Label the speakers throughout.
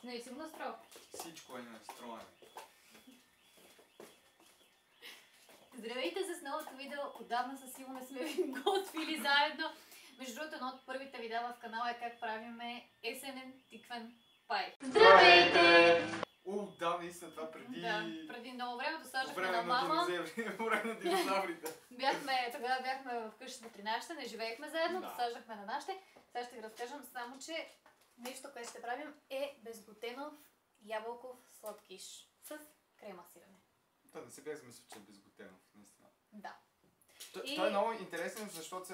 Speaker 1: Не си го настроил.
Speaker 2: Всичко е настроено.
Speaker 1: Здравейте с новото видео. Отдавна със Симо не сме ви готвили заедно. Между другото, едно от първите видеа в канала е как правиме есенен тиквен пай. Здравейте!
Speaker 2: Да, наистина това преди...
Speaker 1: Да, преди много време досаждахме
Speaker 2: време
Speaker 1: на мама.
Speaker 2: Време на динозаврите.
Speaker 1: Тогава бяхме в къщата при нашите, не живеехме заедно,
Speaker 2: Да.
Speaker 1: досаждахме на нашите. Сега ще ви разкажем само, че нещо, което ще правим е безглутенов ябълков сладкиш с крема сирене.
Speaker 2: Да, не се бях замислил, че е безглутенов, наистина.
Speaker 1: Да.
Speaker 2: Той е много интересен, защото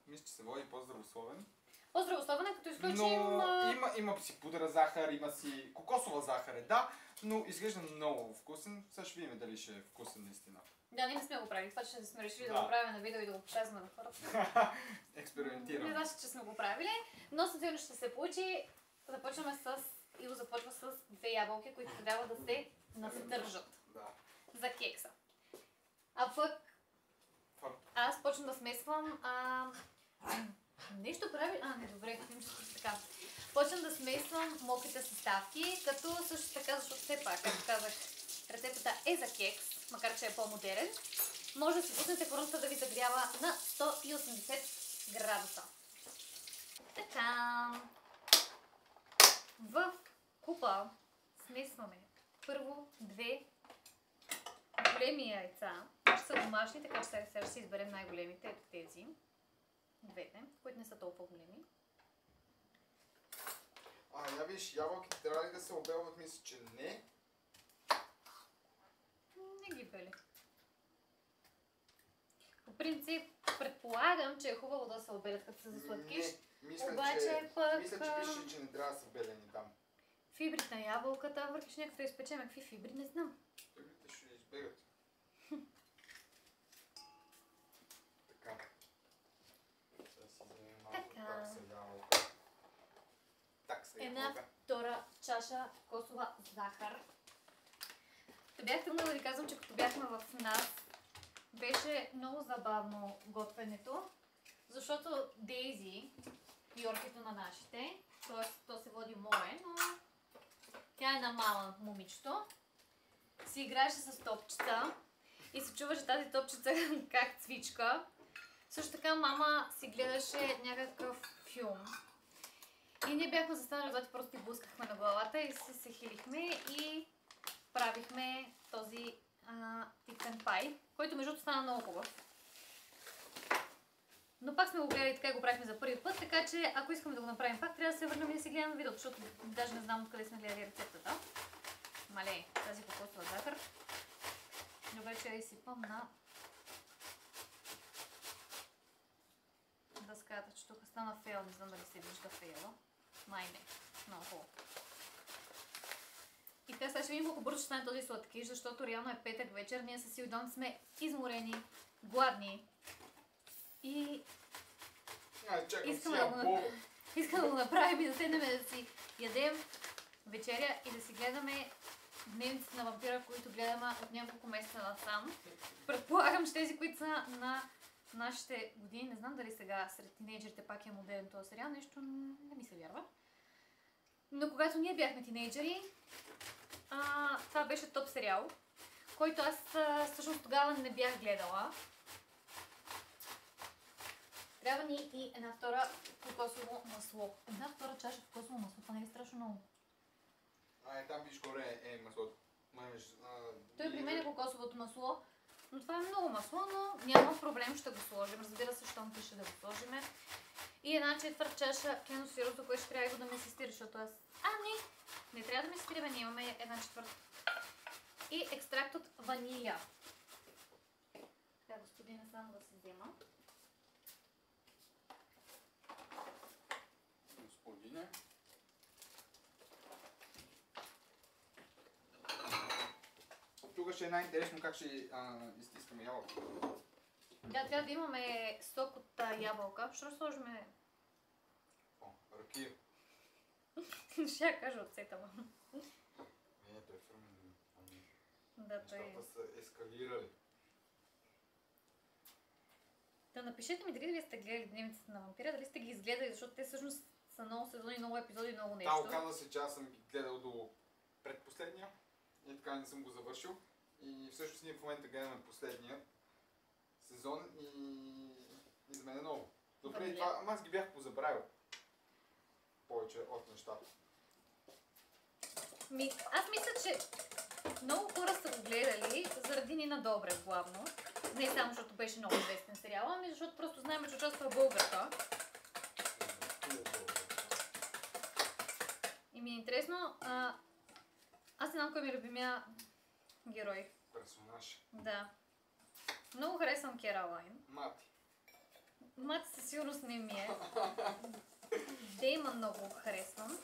Speaker 2: мисля, че се води по-здравословен.
Speaker 1: По-здравословен е, като изключим...
Speaker 2: Но има си пудра захар, има си кокосова захар, да, но изглежда много вкусен. Сега ще видим дали ще е вкусен наистина.
Speaker 1: Да, ние не сме го правили. Това, че сме решили да
Speaker 2: Да.
Speaker 1: го правим на видео и да го показваме на хората. Не
Speaker 2: Експериментирам.
Speaker 1: значи, че сме го правили, но със сигурност ще се получи. Започваме с... Иво започва с 2 ябълки, които трябва да се настържат
Speaker 2: Да.
Speaker 1: за кекса. А пък аз почвам да смесвам... Нещо прави... не, добре, така. Почвам да смесвам мокрите съставки, като също така, защото все пак, както казах, рецептата е за кекс, макар че е по-модерен. Може да си пуснете фурната да ви загрява на 180 градуса. Така. В купа смесваме първо 2 големи яйца. Ще са домашни, така че сега ще си изберем най-големите, ето тези. Двете, които не са толкова големи.
Speaker 2: Я виж, ябълките трябва ли да се обелват? Мисля, че не.
Speaker 1: Не ги бели. По принцип, предполагам, че е хубаво да се обелят, като се засладкиш. Обаче пък...
Speaker 2: Мисля, че пише, че не трябва да са белени там.
Speaker 1: Фибрите на ябълката, върхиш някакво изпечем, какви фибри, не знам.
Speaker 2: Фибрите ще избегат. Така. Сега си вземем малко такса ябълка. Такса
Speaker 1: Една
Speaker 2: ябълка.
Speaker 1: втора чаша кокосова захар. Те бях тръгнала да ви казвам, че като бяхме в нас, беше много забавно готвенето, защото Дейзи, Йоркито на нашите, т.е. то се води мое, но тя е на мала момичето, си играеше с топчета и се чуваше тази топчеца как цвичка. Също така мама си гледаше някакъв филм. И ние бяхме застанали отзад и просто ги блъскахме на главата и се хилихме и правихме този тиквен пай, който между другото стана много хубав. Но пак сме го гледали така и го правихме за първи път, така че ако искаме да го направим пак, трябва да се върнем и да си гледаме видеото, защото даже не знам откъде сме гледали рецептата. Мале, тази кокосова захар. Добре, че я изсипвам на дъската, че тук стана фейл, не знам дали се вижда фейла. Май не, много хубаво. И така сега ще видим колко бързо ще стане този сладкиш, защото реално е петък вечер, ние със Силдон сме изморени, гладни и искаме да го направим и да седнем да си ядем вечеря и да си гледаме Дневниците на вампира, които гледаме от няколко месеца насам. Предполагам, че тези, които са на нашите години, не знам дали сега сред тинейджерите пак е модерен този сериал, нещо не ми се вярва. Но когато ние бяхме тинейджери, това беше топ сериал, който аз всъщност тогава не бях гледала. Трябва ни и една втора кокосово масло. Една втора чаша кокосово масло, това не е страшно много.
Speaker 2: Там виж горе е маслото.
Speaker 1: Той при мен е кокосовото масло, но това е много масло, но няма проблем, ще го сложим. Разбира се, щом пише да го сложим. И една четвърт чаша кено сироп, което ще трябва да ме асистира, защото аз... не трябва да ме асистираме, ние имаме една четвърт. И екстракт от ванилия. Така, господина, само да се взема.
Speaker 2: Господине. Тук ще е най-интересно как ще изтискаме ябълка.
Speaker 1: Да, трябва да имаме сок от ябълка. Защо ще сложим?
Speaker 2: Ракия.
Speaker 1: Ще я кажа от сетава.
Speaker 2: Не, той е фирмен.
Speaker 1: Да, той е.
Speaker 2: Нещата са ескалирали.
Speaker 1: Да напишете ми дали вие сте гледали Дневниците на вампира, дали сте ги изгледали, защото те всъщност са много сезони, много епизоди, много
Speaker 2: Да,
Speaker 1: нещо.
Speaker 2: оказва се, че аз съм ги гледал до предпоследния и така не съм го завършил. И всъщност ние в момента гледаме последния сезон и за мен е ново. Добре, и това, ама аз ги бях позабравил. Повече от нещата.
Speaker 1: Аз мисля, че много хора са го гледали заради Нина Добрев главно. Не само защото беше много известен сериал, ами защото просто знаем, че участва българка. И ми е интересно, аз не знам кой ми е любимия герой.
Speaker 2: Персонаж.
Speaker 1: Да. Много харесвам Кералайн.
Speaker 2: Мати.
Speaker 1: Мати със сигурност не ми е. Деймън много харесвам.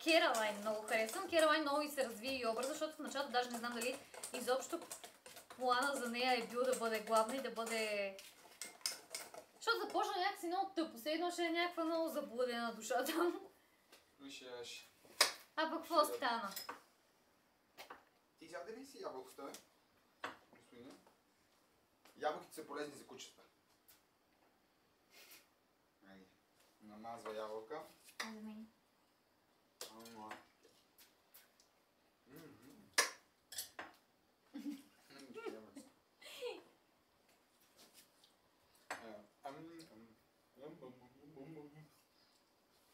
Speaker 1: Кералайн много харесвам. Кералайн много и се разви и образ, защото в началото даже не знам дали изобщо плана за нея е бил да бъде главна и да бъде... Защото започна някакси много тъпо. Все едно ще е някаква много заблудена душа там.
Speaker 2: Виж.
Speaker 1: А пък какво стана?
Speaker 2: Ти взяде ли си ябълката, бе? Господине? Ябълките са полезни за кучета. Айде. Намазва ябълка.
Speaker 1: Ами.
Speaker 2: Ама.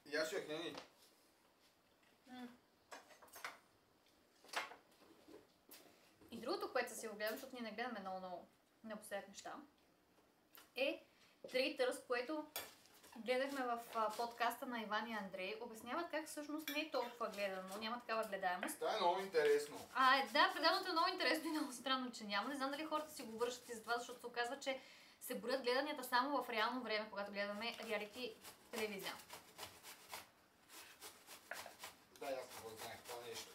Speaker 2: Я ще хнени.
Speaker 1: И другото, което си го гледам, защото ние не гледаме много напоследък неща, е Traitors, което гледахме в подкаста на Иван и Андрей. Обясняват как всъщност не е толкова гледано, няма такава гледаемост.
Speaker 2: Това е много интересно.
Speaker 1: Да, предаването е много интересно и много странно, че няма. Не знам дали хората си го вършат и за това, защото се оказва, че се броят гледанията само в реално време, когато гледаме реалити телевизия.
Speaker 2: Да, аз не го знаех това нещо.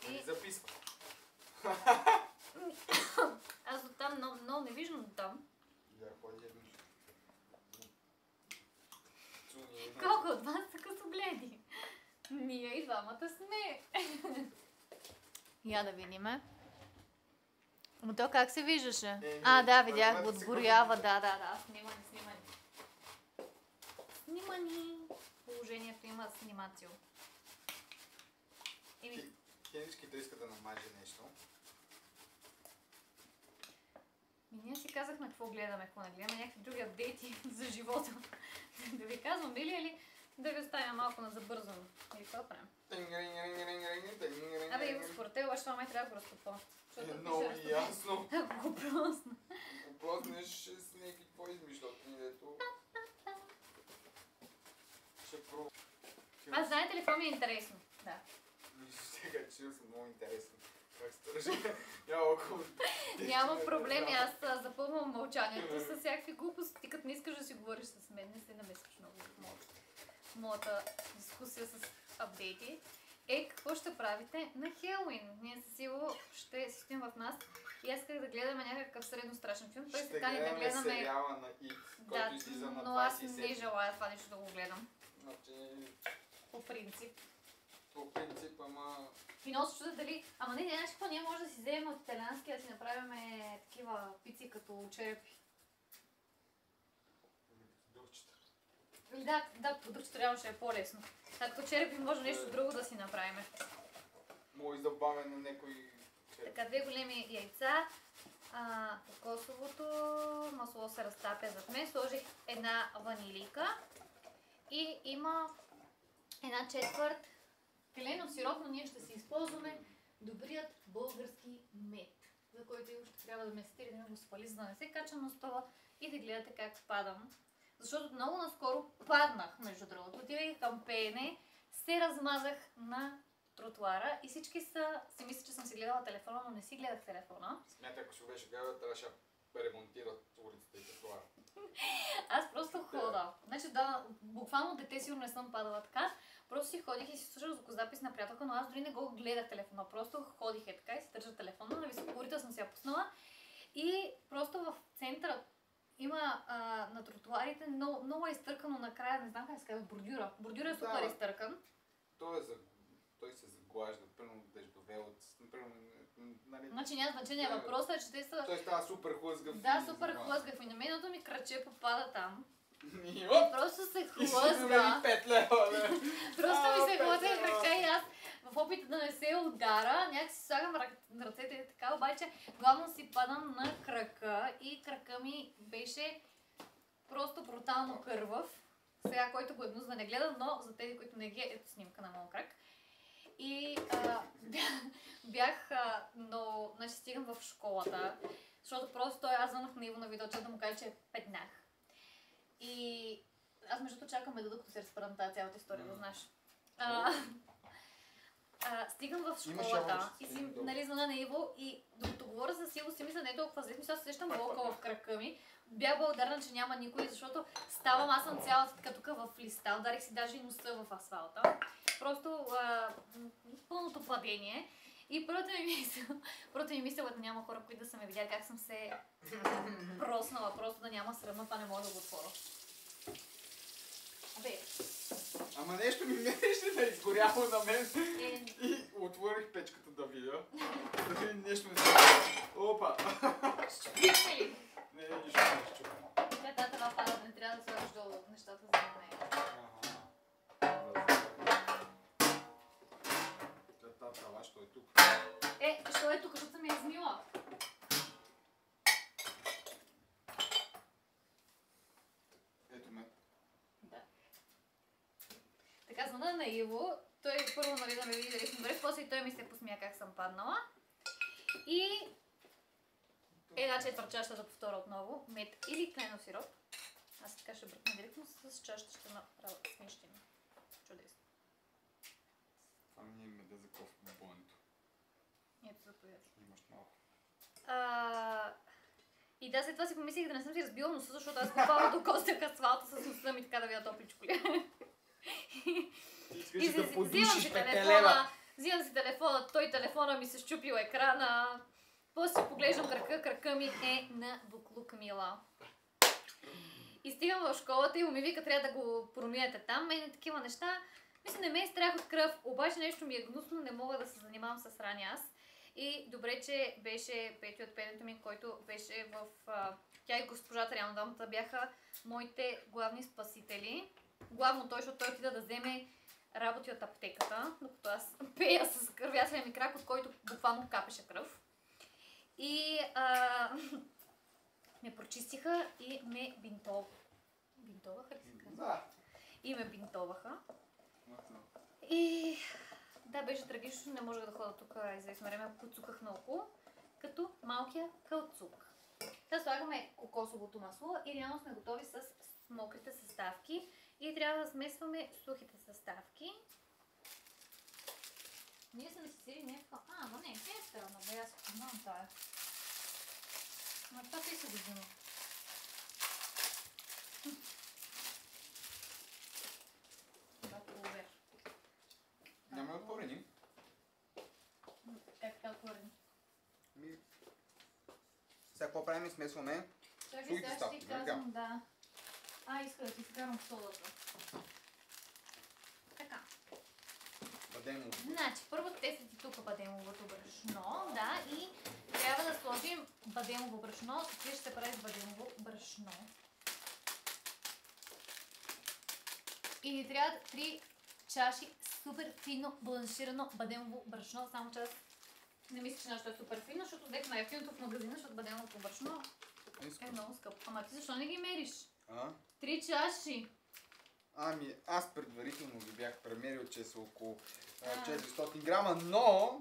Speaker 2: Не записва.
Speaker 1: Аз до там много не виждам до там.
Speaker 2: Да, ходи едно.
Speaker 1: Колко от вас са късогледи? Ние и двамата сме. Я да видиме. Но то как се виждаше? Да, видях, отборява, да. Снимани. Снимани. Положението има снимацио.
Speaker 2: Хеничките искат да намаже нещо.
Speaker 1: Ние си казахме какво гледаме, какво не гледаме, някакви други апдейти за живота. Да ви казвам, или да ви оставя малко на забързано. Или какво правим? Според те, обаче това май трябва да го разтопа.
Speaker 2: Е много ясно.
Speaker 1: Ако го просна.
Speaker 2: Проснеш с някакви твои измишлотни, дето... Ще про...
Speaker 1: Аз знаете ли какво ми е интересно? Да.
Speaker 2: Сега, че съм много интересен. Как се държа?
Speaker 1: Няма проблеми, аз запълвам мълчанието с всякакви глупости, като не искаш да си говориш с мен, не се намесваш много в моята дискусия с апдейти. Какво ще правите на Хелуин? Ние със сигурно ще си стоим в нас и аз исках да гледаме някакъв средно страшен филм. Той се кани да гледаме
Speaker 2: сериала на It, който излиза на 27.
Speaker 1: Но аз не желая това нещо да го гледам.
Speaker 2: Значи...
Speaker 1: По принцип.
Speaker 2: По принцип, ама...
Speaker 1: И много се чуда дали... Ама не, знаеш какво, ние може да си вземем от италиански, да си направим такива пици като черепи.
Speaker 2: Продуктчета.
Speaker 1: Да, продуктчето реално ще е по-лесно. Като черепи може нещо друго да си направим.
Speaker 2: Може да бавя на някой череп.
Speaker 1: Така, 2 големи яйца. Кокосовото масло се разтапя зад мен. Сложих една ванилийка. И има 1/4 пиленов сироп, но ние ще си използваме добрият български мед, за който и още трябва да ме стири, да ме го свали, за да не се кача на стола и да гледате как падам. Защото много наскоро паднах, между другото. Отивайки към пеене, се размазах на тротуара и всички си мислят, че съм си гледала телефона, но не си гледах телефона.
Speaker 2: Смятай, ако ще беше гледал, трябваше да ремонтират улицата и тротуара.
Speaker 1: Аз просто хода. Значи да, буквално дете сигурно не съм падала така. Просто си ходих и си слушах звукозапис на приятелка, но аз дори не го гледах телефона. Просто ходих така и си държа телефона, на високогорите съм си я пуснала. И просто в центъра има на тротуарите много е изтъркано накрая, не знам как се казва, бордюра. Бордюра е супер изтъркан.
Speaker 2: Той се заглажда, примерно дъждовелът. Нали...
Speaker 1: Значи няма значение, въпросът е, че те са...
Speaker 2: Той става супер хлъзгав.
Speaker 1: Да, супер хлъзгав и на меното ми краче попада там.
Speaker 2: И
Speaker 1: И
Speaker 2: оп!
Speaker 1: просто се
Speaker 2: И си намери
Speaker 1: хлъзна.
Speaker 2: 5 лева, бе.
Speaker 1: Просто ми се
Speaker 2: 5
Speaker 1: хлъзнаха
Speaker 2: лева.
Speaker 1: крака и аз в опит да не се удара, някак си слагам на ръцете и така, обаче главно си падам на крака и крака ми беше просто брутално кървав. Сега, който го е гнус да не гледа, но за тези, които не ги ето снимка на моят крак. И бях много... Значи стигам в школата, защото просто аз звънах на Иво на видеочат да му кажа, че петнах. И аз между другото чакам докато се разпъра на тази цялата история, да знаеш. Стигам в школата и си нали, звъна на Иво и докато говоря с Иво си мисля не е толкова зле, мисля, сещам болка в крака ми. Бях благодарна, че няма никой, защото ставам, аз съм цялата така тук в листа, ударих си даже и носа в асфалта. Просто пълното падение. И първата ми мисъл е да няма хора, които да са ме видяли как съм се проснала, просто да няма срама, това не мога да го отворя. Абе.
Speaker 2: Ама нещо ми беше да изгоряло на мен и отворих печката да видя. Да видя нещо не се... Опа!
Speaker 1: Щупихме ли?
Speaker 2: Не, нищо не щупа.
Speaker 1: Тя тази това пада, не трябва да слагаш долу нещата за нея.
Speaker 2: Тази трава, що е тук?
Speaker 1: Що е тук, защото съм я измила.
Speaker 2: Ето ме.
Speaker 1: Да. Така, звъна на Иво. Той първо нали да ме види дали съм добре, после и той ми се посмя как съм паднала. И една четвърт чаша да повторя отново. Мед или клено сироп. Аз така ще бръкна директно с чашата, ще направя смещение. Чудесно.
Speaker 2: Това ми е меда за кофе на бонето.
Speaker 1: Ето заповядай.
Speaker 2: Имаш малко.
Speaker 1: И да, след това си помислих да не съм си разбила носа, защото аз буквално докоснах асфалта с носа ми така да видя топличко ли.
Speaker 2: Искаш да
Speaker 1: взимам
Speaker 2: подушиш
Speaker 1: си
Speaker 2: 5 лева.
Speaker 1: телефона, взимам си телефона, той телефона ми се щупил екрана. После си поглеждам крака ми е на буклук мила. И стигам в школата и ми вика, трябва да го промиете там. Мене такива неща. Мисля, не ме е страх от кръв, обаче нещо ми е гнусно, не мога да се занимавам с рани аз. И добре, че беше Петю от пенето ми, който беше в... Тя и госпожата, реално дамата, бяха моите главни спасители. Главно той, защото той отида да вземе работи от аптеката, докато аз пея с кървясалия ми крак, от който буквално капеше кръв. И ме прочистиха и ме бинтоваха ли се казва?
Speaker 2: Да.
Speaker 1: И ме бинтоваха. И да, беше трагично, не можех да ходя тук известно време, куцуках наоколо, като малкия кълцук. Сега слагаме кокосовото масло и реално сме готови с мокрите съставки и трябва да смесваме сухите съставки. Ние сме си сели някаква... ама не, те е странно, бе, аз знам тая. Ама това те се го взима. Това полувер.
Speaker 2: Няма да корени.
Speaker 1: Как корени?
Speaker 2: Сега какво правим? Смесваме
Speaker 1: Чакай,
Speaker 2: сухите
Speaker 1: сега ще
Speaker 2: ставки,
Speaker 1: ти
Speaker 2: нали
Speaker 1: казвам, да. Иска да ти вкарам солата. Така.
Speaker 2: бадемово.
Speaker 1: Значи, първо тесте ти тук бадемовото брашно, да, и трябва да сложим бадемово брашно. Какви ще се прави с бадемово брашно? И ни трябва 3 чаши супер финно балансирано бадемово брашно, само че аз не мисля, че нещо е супер финно, защото взех най-финото в магазина, защото бадемовото брашно е много скъпо. Ама ти защо не ги мериш? 3 чаши.
Speaker 2: Ами, аз предварително ги бях премерил, че са около 400 грама, но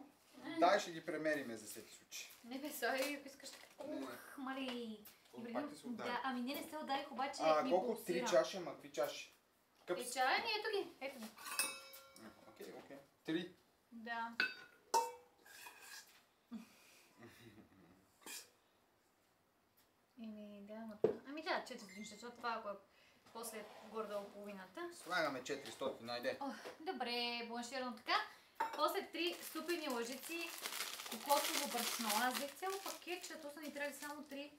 Speaker 2: дай ще ги премериме за всеки случай.
Speaker 1: Не бе, сой, ако искаш така. Мали.
Speaker 2: Пак ти се удари.
Speaker 1: Да, ами не се ударих, обаче ми
Speaker 2: Колко?
Speaker 1: пулсира.
Speaker 2: 3 чаши, ама какви чаши?
Speaker 1: Чая, ето ги. Ето ги.
Speaker 2: Окей. 3.
Speaker 1: Да. Ами да, 400, защото това ако е после горе-долу половината.
Speaker 2: Слагаме 400, найде.
Speaker 1: Добре, бланширано така. После 3 супени лъжици кокосово брашно. Аз взех цяло пакетче, то са ни трябва само 3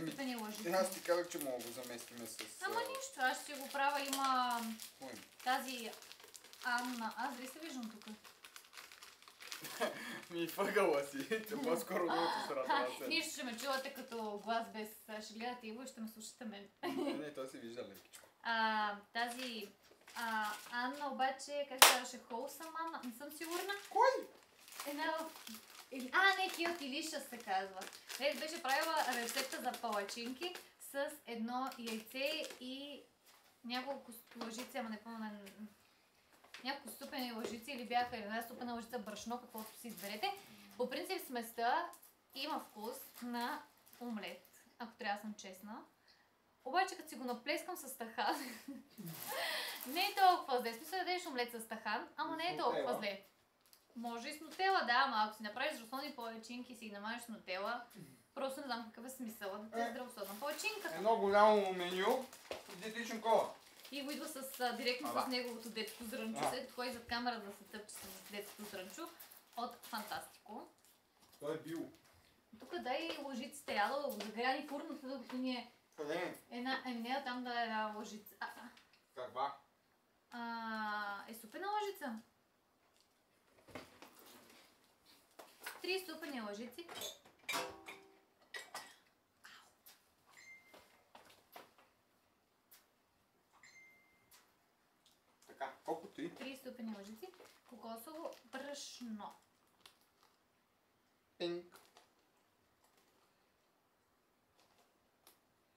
Speaker 1: супени лъжици.
Speaker 2: Аз ти казах, че мога да го заместиме с...
Speaker 1: Ама нищо, аз ще го правя, има
Speaker 2: Кой?
Speaker 1: тази Анна. Аз дали се виждам тук?
Speaker 2: Ми въгъла си, че по-скоро другото срата.
Speaker 1: Нищо ще ме чувате като глас без... Ще гледате Иво и ще ме слушате мен.
Speaker 2: Не, той се вижда лекичко.
Speaker 1: Тази Анна обаче, как се казваше, Холсъм Анна, не съм сигурна.
Speaker 2: Кой?
Speaker 1: Една в... не, Healthy Delicious се казва. Беше правила рецепта за палачинки с едно яйце и няколко лъжици, ама не помня, няколко ступени лъжици или бяха една ступена лъжица брашно, каквото си изберете. По принцип сместа има вкус на омлет, ако трябва да съм честна. Обаче като си го наплескам с стахан, не е толкова зле. Смисъл да дадеш омлет с стахан, ама не е толкова зле. Може и с нутела, да, ама ако си направиш здравословни палачинки и си ги намажеш с нутела, просто не знам какъв е смисъл да ти е здравословна палачинка.
Speaker 2: Едно голямо меню в диетичен кола.
Speaker 1: И го идва директно с неговото детско зрънчо. След това и зад камера да се тъпче с детското зрънчо от Фантастико.
Speaker 2: Той е бил.
Speaker 1: Тук дай лъжиците, ядо, загряни фурната, докато ни е...
Speaker 2: Къде?
Speaker 1: Не, там да е една лъжица.
Speaker 2: Каква?
Speaker 1: Супена лъжица. 3 супени лъжици.
Speaker 2: Така, колко
Speaker 1: 3 супени лъжици. Кокосово брашно.
Speaker 2: Пинк.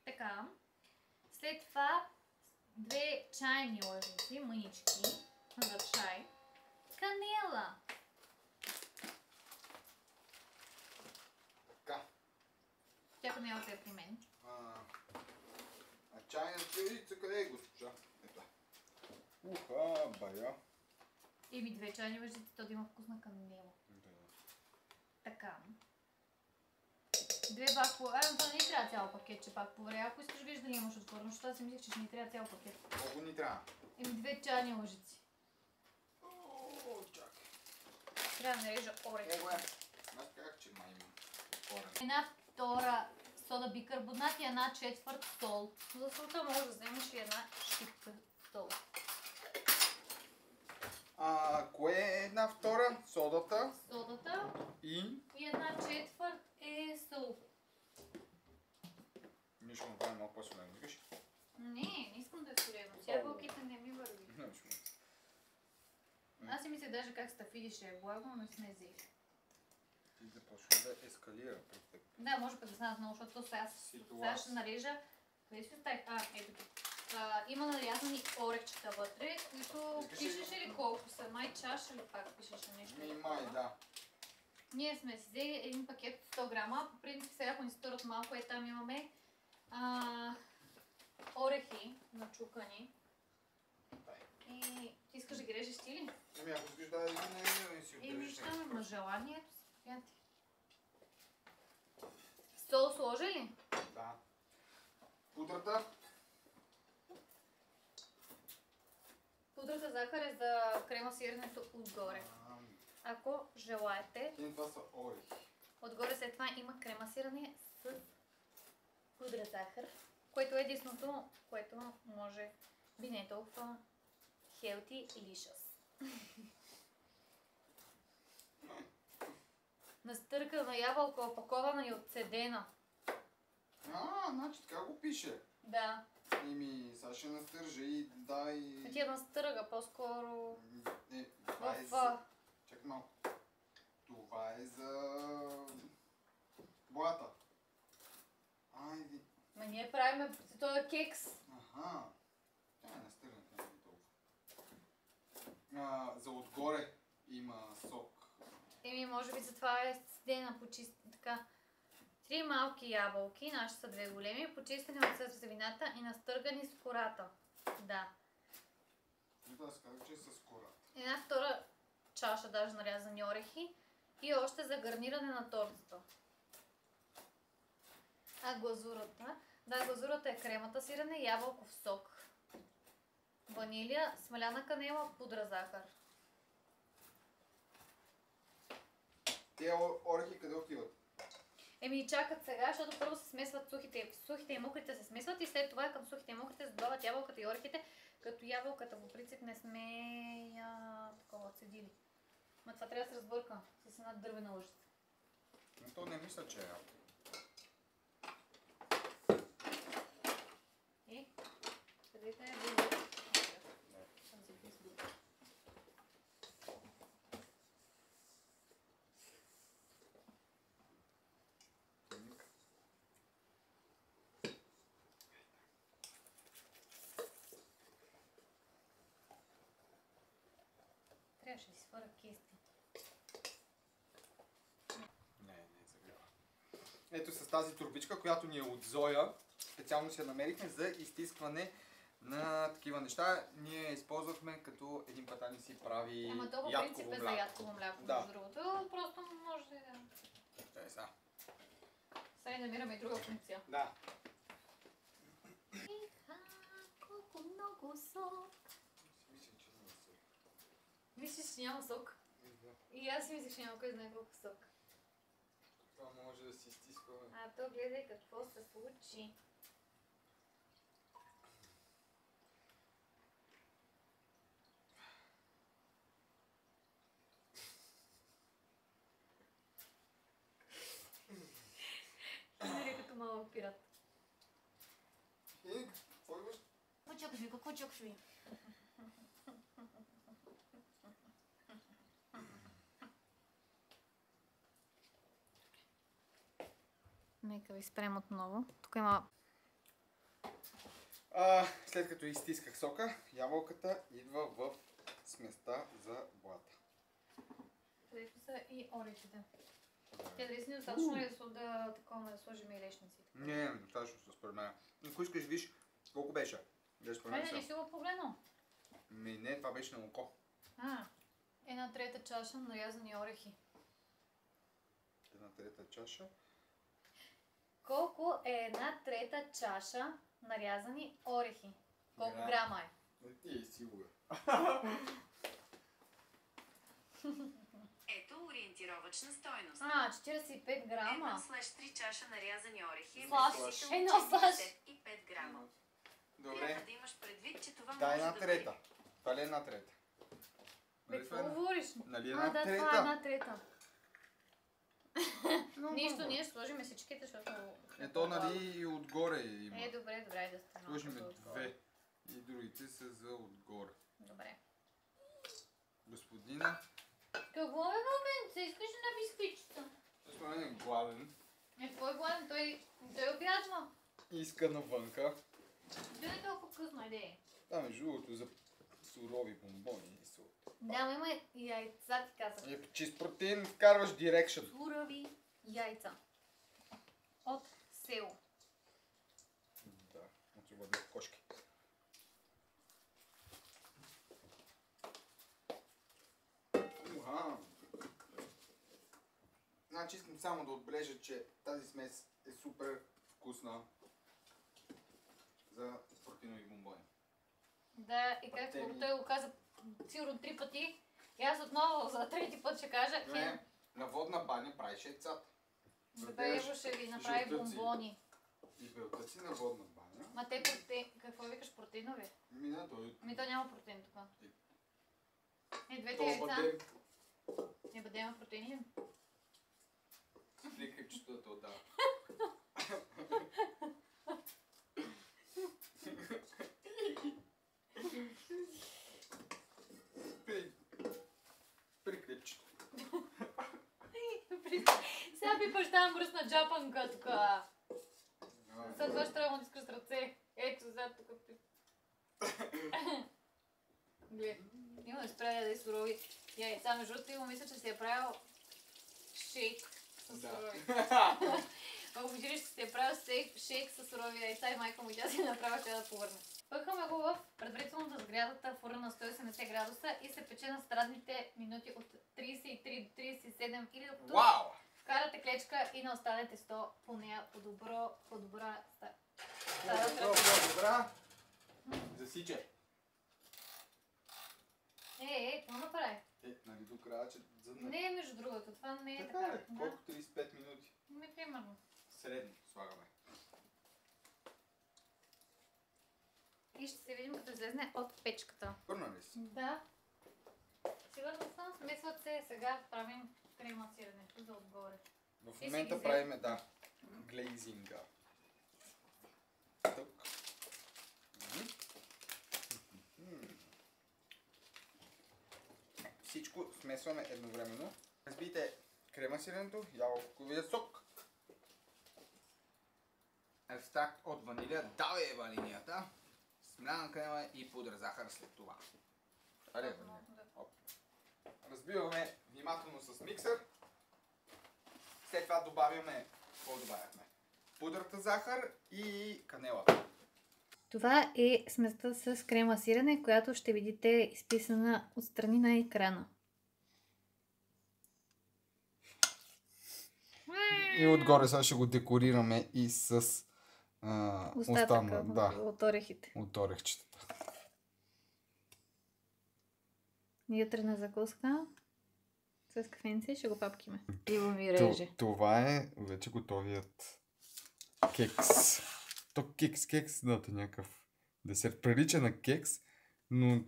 Speaker 1: Така. След това 2 чайни лъжици, мънички за чай. Канела.
Speaker 2: Така.
Speaker 1: Тя канелата е при мен.
Speaker 2: Чайната лъжица къде е, госпожа? Ето. Уха, бая.
Speaker 1: 2 чайни лъжици, то да има вкусна канела. Така. 2 пак по... това не трябва цял пакет, че пак поваря. Ако искаш виж да ни имаш отворено, защото аз си мислех, че ще ни трябва цял пакет.
Speaker 2: Колко ни трябва?
Speaker 1: 2 чайни лъжици.
Speaker 2: Чакай.
Speaker 1: Трябва да нарежа орехи.
Speaker 2: Аз казах, че май има отворено.
Speaker 1: Една втора сода бикарбонат и 1/4 сол. За солта може да вземеш и една щипка сол.
Speaker 2: Кое е една втора? Содата.
Speaker 1: Содата
Speaker 2: И
Speaker 1: 1/4 е сол.
Speaker 2: Мишко направи малко по-солено, викаш?
Speaker 1: Не искам да е солено. Ябълките не ми върви. Аз си мисля даже как стафиди ще е благо, но не сме взели.
Speaker 2: Ти започва да ескалира пред теб.
Speaker 1: Да, може пък да станат много, защото сега ще нарежа. Къде си оставих? Ето тук. Има нарязани орехчета вътре, които пишеше ли колко са? Май чаша ли пак пишеше нещо?
Speaker 2: Май, да.
Speaker 1: Ние сме си взели един пакет от 100 грама. По принцип сега, ако ни стърят малко, там имаме орехи начукани. И ти искаш да ги режеш ти ли?
Speaker 2: Ако искаш да не си отдържиш.
Speaker 1: Щом има желанието си. Сол сложи ли?
Speaker 2: Да. Пудрата?
Speaker 1: Пудрата захар е за крема сиренето отгоре. Ако желаете.
Speaker 2: Това са орехи.
Speaker 1: Отгоре след това има крема сирене с пудра захар, което е единственото, което може би не е толкова Healthy Delicious. Настъркана ябълка, опакована и отцедена.
Speaker 2: Значи така го пише.
Speaker 1: Да.
Speaker 2: Сега ще настържа и дай...
Speaker 1: Ти я настърга по-скоро...
Speaker 2: Това е за... Чакай малко. Това е за... Боята. Айде.
Speaker 1: Ма ние правим този кекс.
Speaker 2: Тя е настърната, не е толкова. За отгоре има сок.
Speaker 1: Може би затова е стена почистена така. 3 малки ябълки, наши са 2 големи, почистени от сърцевината и настъргани с кората. Да.
Speaker 2: Да, се казва, че е с кората.
Speaker 1: Една втора чаша даже нарязани орехи и още за гарниране на тортата. Глазурата? Да, глазурата е кремата сирене, ябълков сок, ванилия, смаляна канела, пудра захар.
Speaker 2: Те орехи къде отиват?
Speaker 1: Чакат сега, защото първо се смесват сухите и мокрите се смесват и след това към сухите и мокрите се добавят ябълката и орехите, като ябълката по принцип не сме такова отседили. Ма това трябва да се разбърка с една дървена лъжица.
Speaker 2: Но то не мисля, че е.
Speaker 1: Където е било? Този Фейсбук. Трябваше да си сваря кести.
Speaker 2: Не загрева. Ето с тази турбичка, която ни е от Зоя, специално си я намерихме за изтискване на такива неща. Ние използвахме като един път Ани си прави
Speaker 1: Ама то по
Speaker 2: ядково
Speaker 1: принцип е за
Speaker 2: мляко.
Speaker 1: ядково мляко,
Speaker 2: Да.
Speaker 1: между другото. Просто може да...
Speaker 2: Чай сега.
Speaker 1: Сега намираме и друга функция.
Speaker 2: Да.
Speaker 1: Колко много сок.
Speaker 2: Мисля, че няма сок.
Speaker 1: Мислиш, че няма сок? И аз си мислих, че няма кой знае колко сок.
Speaker 2: Това може да се изтисква.
Speaker 1: А то гледай какво се случи. Хинери като малък пират.
Speaker 2: Какво имаш?
Speaker 1: Какво чакаш ви? Какво чакаш ви? Нека ви спрем отново. Тук има...
Speaker 2: След като изтисках сока, ябълката идва в сместа за блата.
Speaker 1: Където са и орехите. Те дали си достатъчно ли да такова да сложим и лешници?
Speaker 2: Не, достатъчно според мен. Ако искаш, виж колко беше. Беше според мен
Speaker 1: Не си го погледнал.
Speaker 2: Не, това беше на око.
Speaker 1: Една трета чаша нарязани орехи.
Speaker 2: Една трета чаша.
Speaker 1: Колко е една трета чаша нарязани орехи? Колко
Speaker 2: Грам.
Speaker 1: грама е?
Speaker 2: Ти е сигурен.
Speaker 3: Ето ориентировъчна стойност.
Speaker 1: 45 грама.
Speaker 3: 1/3 чаша нарязани орехи.
Speaker 1: Слаш.
Speaker 3: приблизително
Speaker 1: Едно слаш.
Speaker 3: 45 грама. Трябва
Speaker 2: Добре.
Speaker 3: да имаш предвид, че това
Speaker 2: Та е
Speaker 3: може
Speaker 2: една
Speaker 3: да
Speaker 2: трета. Това ли е една трета?
Speaker 1: Бе,
Speaker 2: Нали това е
Speaker 1: какво
Speaker 2: една-
Speaker 1: говориш?
Speaker 2: Нали една
Speaker 1: Да,
Speaker 2: трета?
Speaker 1: това е една трета.
Speaker 2: Много
Speaker 1: Нищо,
Speaker 2: добре.
Speaker 1: ние ще сложим всичките, защото...
Speaker 2: Ето, нали и отгоре има.
Speaker 1: добре, да сте
Speaker 2: Сложим
Speaker 1: малко отгоре.
Speaker 2: две. И другите са за отгоре.
Speaker 1: Добре.
Speaker 2: Господина,
Speaker 1: Какво е, момент? Искаш ли на бисквитчета?
Speaker 2: според мен е гладен.
Speaker 1: Какво е гладен? Той обядва.
Speaker 2: Иска навънка.
Speaker 1: Дой е толкова късно, иде.
Speaker 2: Да, между другото, за сурови бомбони и са.
Speaker 1: Да, но има и яйца, ти казах.
Speaker 2: Чист протеин, вкарваш дирекшън.
Speaker 1: Сурови яйца. От село.
Speaker 2: Да, очевидно кошки. Значи искам само да отбележа, че тази смес е супер вкусна за протеинови бомбони.
Speaker 1: Да, и както
Speaker 2: Теми.
Speaker 1: той го каза сигурно 3 пъти, и аз отново за трети път ще кажа,
Speaker 2: Не, на водна баня правиш яйцата.
Speaker 1: Бебево ще ви направи
Speaker 2: жълтъци.
Speaker 1: бомбони.
Speaker 2: И белтъци на водна баня.
Speaker 1: Ма те какво викаш, протеинови?
Speaker 2: Мина той.
Speaker 1: Ми то няма протеин тук. Двете
Speaker 2: Това
Speaker 1: яйца.
Speaker 2: бъде
Speaker 1: Не бъде има протеини.
Speaker 2: прикрепчетото, да. Прикрепчето.
Speaker 1: Сега пипаш там бръсна джапанка тук. След това ще трябва да искаш с ръце. Ето, зад тук. Глед, има да спря да сурови яйца. Между другото, има мисля, че си е правил шейк с сурови. Ако виждаш, че си е правил шейк с сурови яйца и майка му тя си направя да повърне. Пъхаме го в предварително разгрятата фурна на 180 градуса и се пече на страдните минути от 33 до 37 или докато
Speaker 2: Вау!
Speaker 1: вкарате клечка и не останете 100 по нея по-добра
Speaker 2: Добра. Засичай.
Speaker 1: какво направи?
Speaker 2: Нали до края, че зъдна.
Speaker 1: Не, между другото, това не е
Speaker 2: Така
Speaker 1: така.
Speaker 2: е. Колко 35 минути?
Speaker 1: Примерно.
Speaker 2: Средно слагаме.
Speaker 1: И ще се видим като излезне от печката.
Speaker 2: Пърна ли си?
Speaker 1: Да. Сигурно съм, смесват се, сега правим кремасирането за отгоре.
Speaker 2: В
Speaker 1: си
Speaker 2: момента
Speaker 1: ги
Speaker 2: правиме, да, глейзинга. Тук. всичко смесваме едновременно. Разбийте крема сиренето, ябълковия сок, екстракт от ванилия, давай ванилията, смляна крема и пудра захар след това. Разбиваме внимателно с миксер. След това добавяме, какво добавяхме? Пудрата захар и канелата.
Speaker 1: Това е сместа с крема сирене, която ще видите изписана отстрани на екрана.
Speaker 2: И отгоре сега ще го декорираме и с
Speaker 1: Остатъка от орехите.
Speaker 2: От орехчетата.
Speaker 1: И утре на закуска с кафенце ще го папкиме. Иво ми реже.
Speaker 2: Това е вече готовият кекс. То кекс, да, е някакъв десерт. Прилича на кекс, но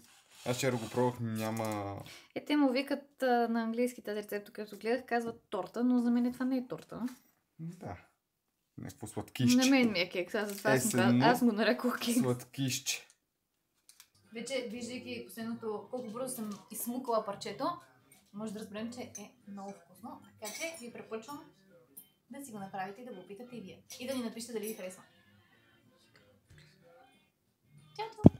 Speaker 2: аз вчера го пробвах, няма...
Speaker 1: Те му викат на английски тази рецепта, като гледах, казват торта, но за мен това не е торта.
Speaker 2: Да. Някакво сладкишче.
Speaker 1: На мен ми е кекс, аз го нарекох кекс.
Speaker 2: Сладкишче.
Speaker 1: Вече, виждайки последното, колко бързо съм изсмукала парчето, може да разберем, че е много вкусно. Така че ви препоръчвам да си го направите и да го опитате и вие. И да ни напишете дали ви харесва. Чао!